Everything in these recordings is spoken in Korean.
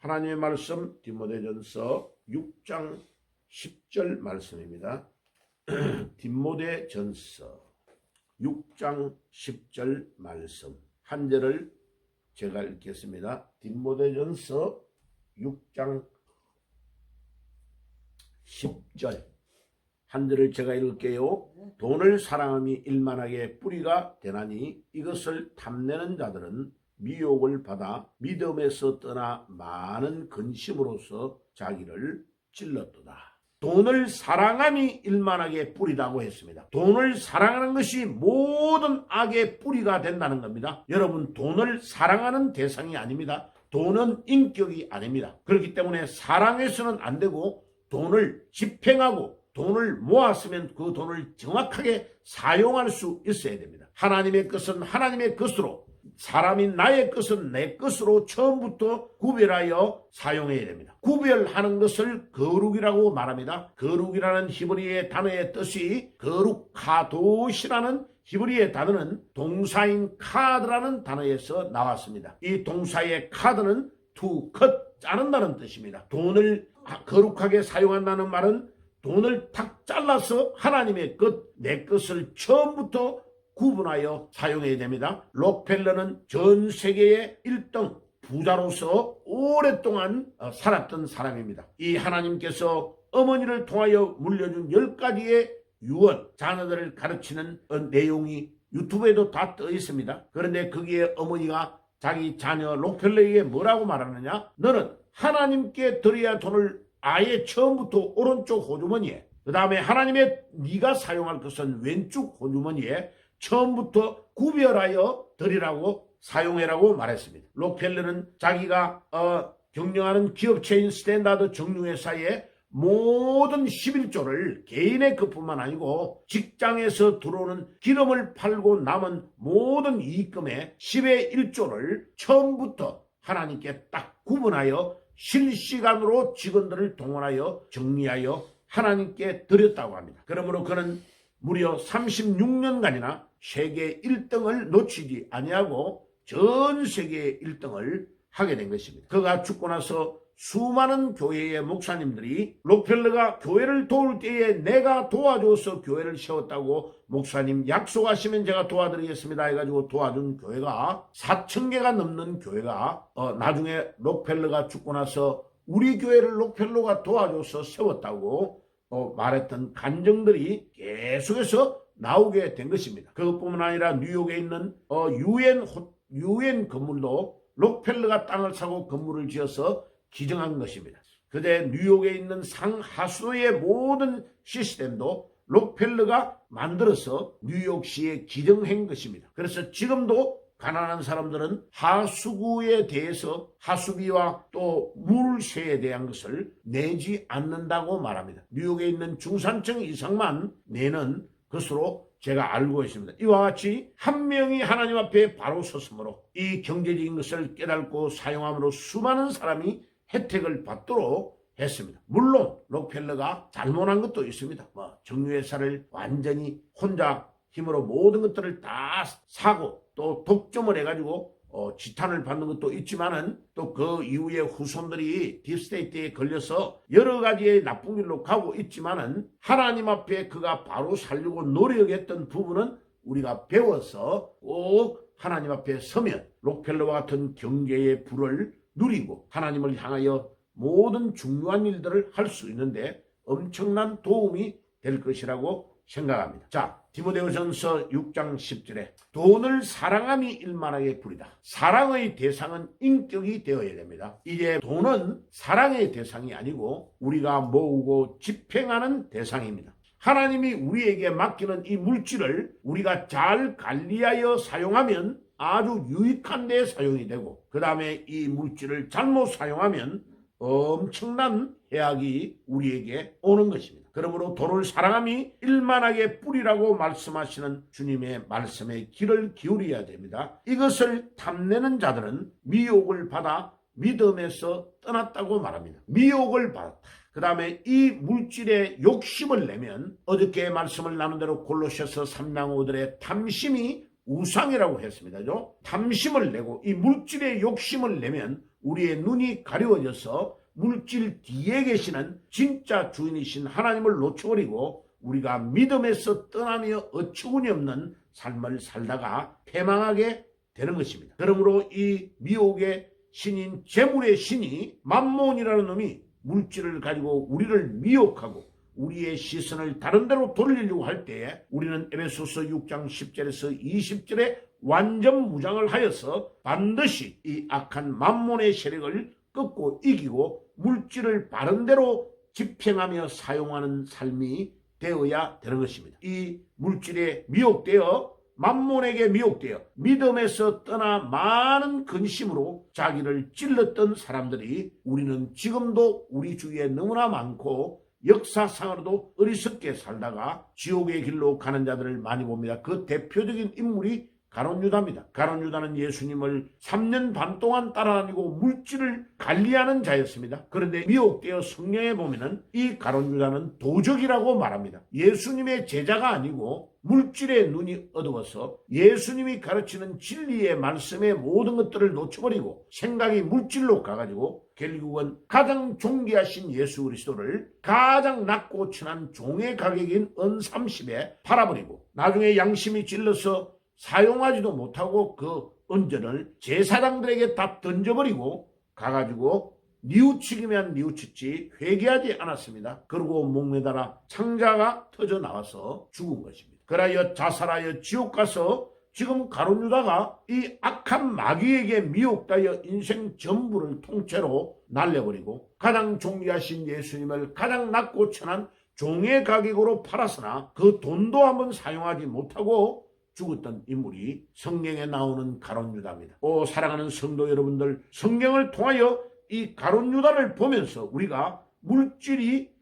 하나님의 말씀 디모데전서 6장 10절 말씀입니다. 디모데전서 6장 10절 말씀 한 절을 제가 읽겠습니다. 디모데전서 6장 10절 한 절을 제가 읽을게요. 돈을 사랑함이 일만하게 뿌리가 되나니 이것을 탐내는 자들은 미혹을 받아 믿음에서 떠나 많은 근심으로서 자기를 찔렀도다. 돈을 사랑함이 일만하게 뿌리다고 했습니다. 돈을 사랑하는 것이 모든 악의 뿌리가 된다는 겁니다. 여러분, 돈을 사랑하는 대상이 아닙니다. 돈은 인격이 아닙니다. 그렇기 때문에 사랑해서는 안 되고 돈을 집행하고 돈을 모았으면 그 돈을 정확하게 사용할 수 있어야 됩니다. 하나님의 것은 하나님의 것으로, 사람인 나의 것은 내 것으로 처음부터 구별하여 사용해야 됩니다. 구별하는 것을 거룩이라고 말합니다. 거룩이라는 히브리의 단어의 뜻이 거룩카도시라는 히브리의 단어는 동사인 카드라는 단어에서 나왔습니다. 이 동사의 카드는 to cut, 자른다는 뜻입니다. 돈을 거룩하게 사용한다는 말은 돈을 탁 잘라서 하나님의 것, 내 것을 처음부터 구분하여 사용해야 됩니다. 록펠러는 전 세계의 1등 부자로서 오랫동안 살았던 사람입니다. 이 하나님께서 어머니를 통하여 물려준 10가지의 유언, 자녀들을 가르치는 내용이 유튜브에도 다 떠 있습니다. 그런데 거기에 어머니가 자기 자녀 록펠러에게 뭐라고 말하느냐? 너는 하나님께 드려야 돈을 아예 처음부터 오른쪽 호주머니에, 그 다음에 하나님의 네가 사용할 것은 왼쪽 호주머니에 처음부터 구별하여 드리라고 사용해라고 말했습니다. 록펠러는 자기가 경영하는 기업체인 스탠다드 정유회사의 모든 11조를 개인의 것뿐만 아니고 직장에서 들어오는 기름을 팔고 남은 모든 이익금의 10의 1조를 처음부터 하나님께 딱 구분하여 실시간으로 직원들을 동원하여 정리하여 하나님께 드렸다고 합니다. 그러므로 그는 무려 36년간이나 세계 1등을 놓치지 아니하고 전 세계 1등을 하게 된 것입니다. 그가 죽고 나서 수많은 교회의 목사님들이 록펠러가 교회를 도울 때에 내가 도와줘서 교회를 세웠다고 목사님 약속하시면 제가 도와드리겠습니다 해가지고 도와준 교회가 4,000개가 넘는 교회가 나중에 록펠러가 죽고 나서 우리 교회를 록펠러가 도와줘서 세웠다고 말했던 간증들이 계속해서 나오게 된 것입니다. 그것뿐만 아니라 뉴욕에 있는 유엔 건물도 록펠러가 땅을 사고 건물을 지어서 기증한 것입니다. 그때 뉴욕에 있는 상하수도의 모든 시스템도 록펠러가 만들어서 뉴욕시에 기증한 것입니다. 그래서 지금도 가난한 사람들은 하수구에 대해서 하수비와 또 물세에 대한 것을 내지 않는다고 말합니다. 뉴욕에 있는 중산층 이상만 내는 것으로 제가 알고 있습니다. 이와 같이 한 명이 하나님 앞에 바로 섰으므로 이 경제적인 것을 깨닫고 사용함으로 수많은 사람이 혜택을 받도록 했습니다. 물론 록펠러가 잘못한 것도 있습니다. 정유회사를 완전히 혼자 힘으로 모든 것들을 다 사고 또 독점을 해가지고 지탄을 받는 것도 있지만은 또 그 이후에 후손들이 딥스테이트에 걸려서 여러 가지의 나쁜 길로 가고 있지만은 하나님 앞에 그가 바로 살려고 노력했던 부분은 우리가 배워서 꼭 하나님 앞에 서면 록펠러와 같은 경제의 부를 누리고 하나님을 향하여 모든 중요한 일들을 할 수 있는데 엄청난 도움이 될 것이라고 생각합니다. 자, 디모데후전서 6장 10절에 돈을 사랑함이 일만하게 뿌리다. 사랑의 대상은 인격이 되어야 됩니다. 이제 돈은 사랑의 대상이 아니고 우리가 모으고 집행하는 대상입니다. 하나님이 우리에게 맡기는 이 물질을 우리가 잘 관리하여 사용하면 아주 유익한 데 사용이 되고 그 다음에 이 물질을 잘못 사용하면 엄청난 해악이 우리에게 오는 것입니다. 그러므로 돈을 사랑함이 일만하게 뿌리라고 말씀하시는 주님의 말씀에 귀를 기울여야 됩니다. 이것을 탐내는 자들은 미혹을 받아 믿음에서 떠났다고 말합니다. 미혹을 받았다. 그 다음에 이 물질에 욕심을 내면 어저께 말씀을 나눈 대로 골로새서 3장 5절에 탐심이 우상이라고 했습니다죠. 탐심을 내고 이 물질의 욕심을 내면 우리의 눈이 가려워져서 물질 뒤에 계시는 진짜 주인이신 하나님을 놓쳐버리고 우리가 믿음에서 떠나며 어처구니 없는 삶을 살다가 패망하게 되는 것입니다. 그러므로 이 미혹의 신인 재물의 신이 맘몬이라는 놈이 물질을 가지고 우리를 미혹하고 우리의 시선을 다른 데로 돌리려고 할 때에 우리는 에베소서 6장 10절에서 20절에 완전 무장을 하여서 반드시 이 악한 맘몬의 세력을 꺾고 이기고 물질을 바른 대로 집행하며 사용하는 삶이 되어야 되는 것입니다. 이 물질에 미혹되어 맘몬에게 미혹되어 믿음에서 떠나 많은 근심으로 자기를 찔렀던 사람들이 우리는 지금도 우리 주위에 너무나 많고 역사상으로도 어리석게 살다가 지옥의 길로 가는 자들을 많이 봅니다. 그 대표적인 인물이 가룟유다입니다. 가룟유다는 예수님을 3년 반 동안 따라다니고 물질을 관리하는 자였습니다. 그런데 미혹되어 성경에 보면은 이 가룟유다는 도적이라고 말합니다. 예수님의 제자가 아니고 물질의 눈이 어두워서 예수님이 가르치는 진리의 말씀의 모든 것들을 놓쳐버리고 생각이 물질로 가가지고 결국은 가장 존귀하신 예수 그리스도를 가장 낮고 천한 종의 가격인 은 30에 팔아버리고 나중에 양심이 찔러서 사용하지도 못하고 그 은전을 제사장들에게 다 던져버리고 가가지고 뉘우치기만 뉘우쳤지 회개하지 않았습니다. 그리고 목매달아 창자가 터져 나와서 죽은 것입니다. 그라여 자살하여 지옥 가서 지금 가룟유다가 이 악한 마귀에게 미혹되어 인생 전부를 통째로 날려버리고 가장 존귀하신 예수님을 가장 낮고 천한 종의 가격으로 팔았으나 그 돈도 한번 사용하지 못하고 죽었던 인물이 성경에 나오는 가룟유다입니다. 사랑하는 성도 여러분들, 성경을 통하여 이 가룟유다를 보면서 우리가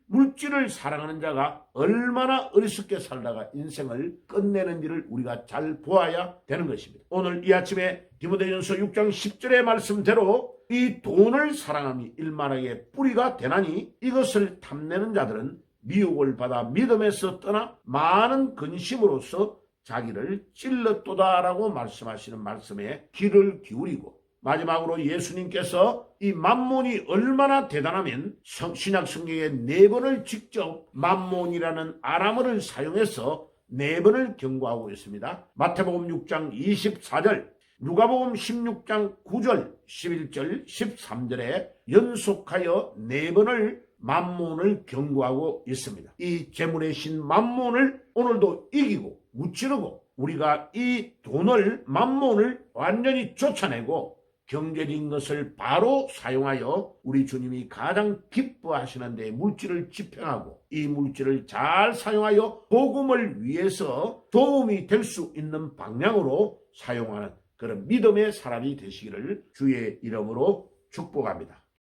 물질을 사랑하는 자가 얼마나 어리석게 살다가 인생을 끝내는지를 우리가 잘 보아야 되는 것입니다. 오늘 이 아침에 디모데전서 6장 10절의 말씀대로 이 돈을 사랑함이 일만하게 뿌리가 되나니 이것을 탐내는 자들은 미혹을 받아 믿음에서 떠나 많은 근심으로서 자기를 찔렀도다라고 말씀하시는 말씀에 귀를 기울이고 마지막으로 예수님께서 이 맘몬이 얼마나 대단하면 신약 성경에 4번을 직접 맘몬이라는 아람어를 사용해서 4번을 경고하고 있습니다. 마태복음 6장 24절, 누가복음 16장 9절, 11절, 13절에 연속하여 4번을 맘몬을 경고하고 있습니다. 이 재물의 신 맘몬을 오늘도 이기고 무찌르고 우리가 이 돈을 맘몬을 완전히 쫓아내고 경제적인 것을 바로 사용하여 우리 주님이 가장 기뻐하시는 데 물질을 집행하고 이 물질을 잘 사용하여 복음을 위해서 도움이 될 수 있는 방향으로 사용하는 그런 믿음의 사람이 되시기를 주의 이름으로 축복합니다.